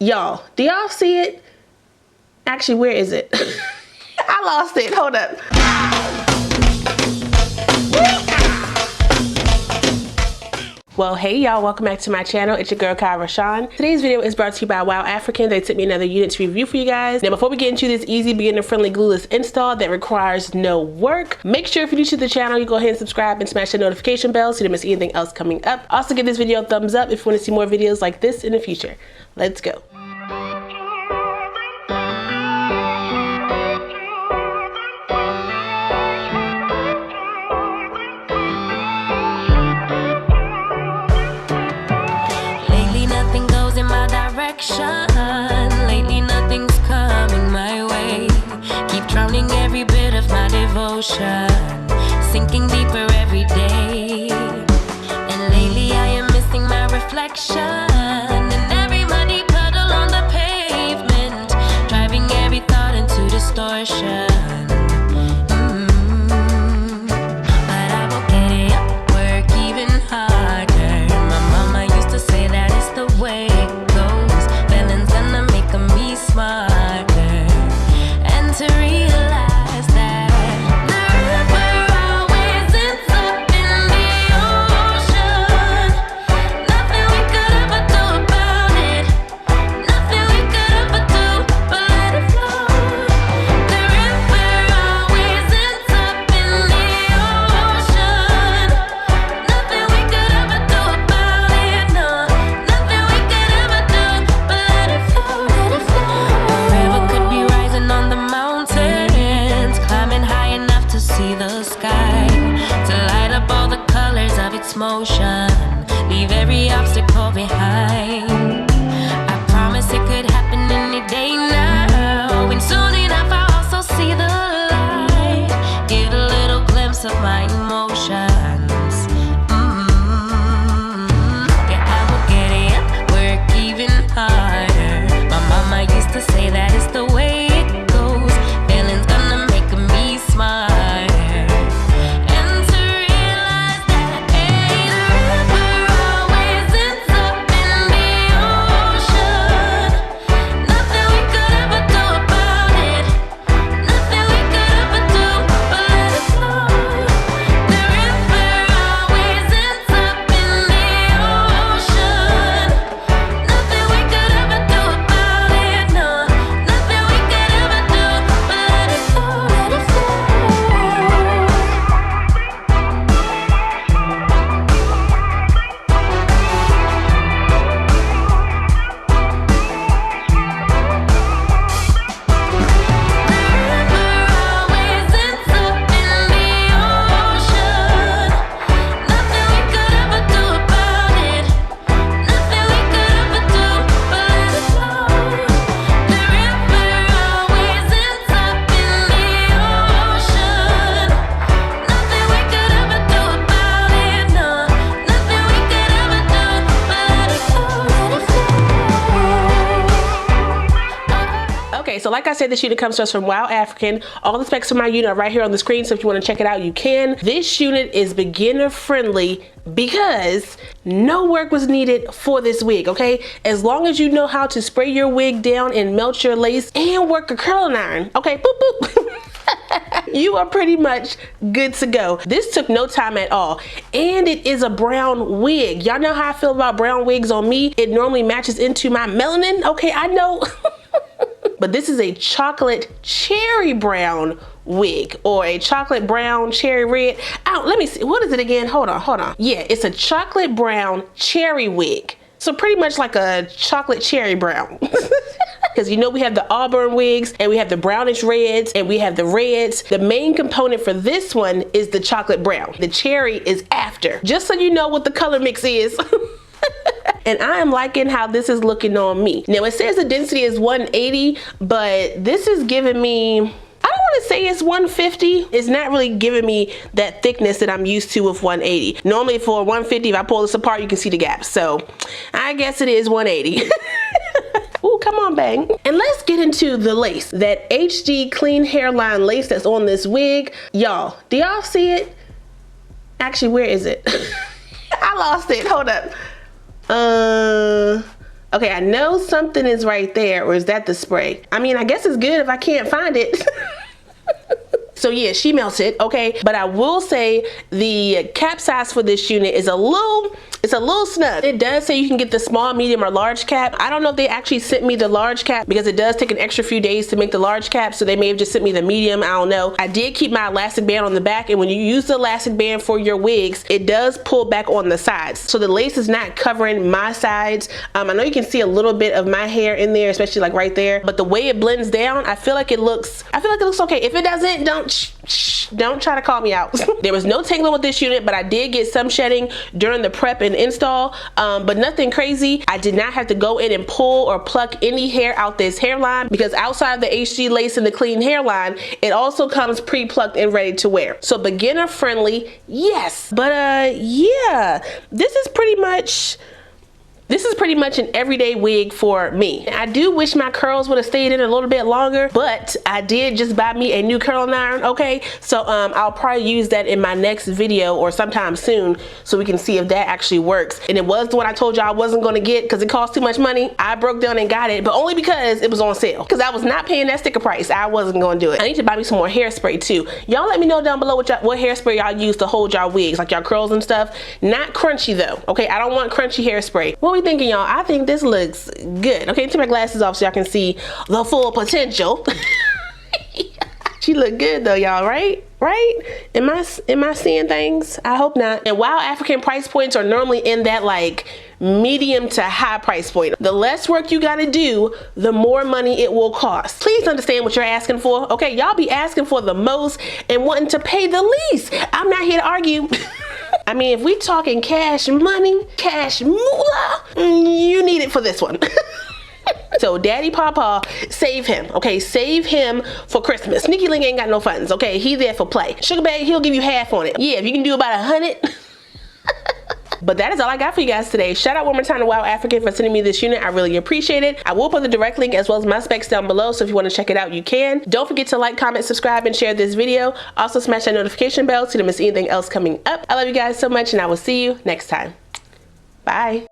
Y'all, do y'all see it? Actually, where is it? I lost it. Hold up. Well, hey y'all, welcome back to my channel. It's your girl Kie RaShon. Today's video is brought to you by WowAfrican. They took me another unit to review for you guys. Now, before we get into this easy, beginner-friendly glueless install that requires no work, make sure if you're new to the channel, you go ahead and subscribe and smash the notification bell so you don't miss anything else coming up. Also, give this video a thumbs up if you want to see more videos like this in the future. Let's go. Lately nothing's coming my way. Keep drowning every bit of my devotion, sinking deeper every day. And lately I am missing my reflection in every muddy puddle on the pavement, driving every thought into distortion. But I will get it up, work even harder. My mama used to say that it's the way it goes. Smarter, and to realize that the river always ends up in the ocean. Nothing we could ever do about it. Nothing we could ever do but let it flow. The river always ends up in the ocean. Nothing we could ever do about it. No, nothing we could ever do but let it flow. Let it flow. On the mountains, climbing high enough to see the sky, to light up all the colors of its motion, leave every obstacle behind. I promise it could happen any day now, and soon enough I'll also see the light, get a little glimpse of my emotions. Yeah, I will get it up, work even harder. My mama used to say that it's the way So like I said, this unit comes to us from WowAfrican. All the specs of my unit are right here on the screen, so if you want to check it out, you can. This unit is beginner friendly because no work was needed for this wig, okay? As long as you know how to spray your wig down and melt your lace and work a curling iron, okay, boop, boop. You are pretty much good to go. This took no time at all, and it is a brown wig. Y'all know how I feel about brown wigs on me. It normally matches into my melanin, okay, I know. But this is a chocolate cherry brown wig, or a chocolate brown cherry red. Oh, let me see, what is it again? Hold on. Yeah, it's a chocolate brown cherry wig. So pretty much like a chocolate cherry brown. Because you know we have the auburn wigs, and we have the brownish reds, and we have the reds. The main component for this one is the chocolate brown. The cherry is after. Just so you know what the color mix is. And I am liking how this is looking on me. Now it says the density is 180, but this is giving me, I don't want to say it's 150. It's not really giving me that thickness that I'm used to with 180. Normally for 150, if I pull this apart, you can see the gaps. So I guess it is 180. Ooh, come on, bang. And let's get into the lace. That HD clean hairline lace that's on this wig. Y'all, do y'all see it? Actually, where is it? I lost it, hold up. Okay, I know something is right there, or is that the spray? I mean, I guess it's good if I can't find it. So yeah, she melted, okay? But I will say the cap size for this unit is a little snug. It does say you can get the small, medium, or large cap. I don't know if they actually sent me the large cap because it does take an extra few days to make the large cap, so they may have just sent me the medium, I don't know. I did keep my elastic band on the back, and when you use the elastic band for your wigs, it does pull back on the sides. So the lace is not covering my sides. I know you can see a little bit of my hair in there, especially like right there, but the way it blends down, I feel like it looks okay. If it doesn't, don't try to call me out. There was no tangling with this unit, but I did get some shedding during the prep and install, but nothing crazy. I did not have to go in and pull or pluck any hair out this hairline because outside of the HG lace and the clean hairline, it also comes pre-plucked and ready to wear. So beginner friendly, yes. But yeah, this is pretty much an everyday wig for me. I do wish my curls would have stayed in a little bit longer, but I did just buy me a new curling iron, okay? So I'll probably use that in my next video or sometime soon so we can see if that actually works. And it was the one I told y'all I wasn't gonna get because it cost too much money. I broke down and got it, but only because it was on sale. Because I was not paying that sticker price. I wasn't gonna do it. I need to buy me some more hairspray too. Y'all let me know down below what hairspray y'all use to hold y'all wigs, like y'all curls and stuff. Not crunchy though, okay? I don't want crunchy hairspray. What we thinking, y'all? I think this looks good. Okay, take my glasses off so y'all can see the full potential. She look good though, y'all, right? Am I seeing things? I hope not. And WowAfrican price points are normally in that like medium to high price point. The less work you gotta do, the more money it will cost. Please understand what you're asking for, okay? Y'all be asking for the most and wanting to pay the least. I'm not here to argue. I mean, if we talking cash money, cash moolah, you need it for this one. So Daddy Papa, save him, okay? Save him for Christmas. Sneaky Link ain't got no funds, okay? He there for play. Sugar Bag, he'll give you half on it. Yeah, if you can do about 100. But that is all I got for you guys today. Shout out one more time to WowAfrican for sending me this unit. I really appreciate it. I will put the direct link as well as my specs down below, so if you want to check it out, you can. Don't forget to like, comment, subscribe, and share this video. Also smash that notification bell so you don't miss anything else coming up. I love you guys so much, and I will see you next time. Bye.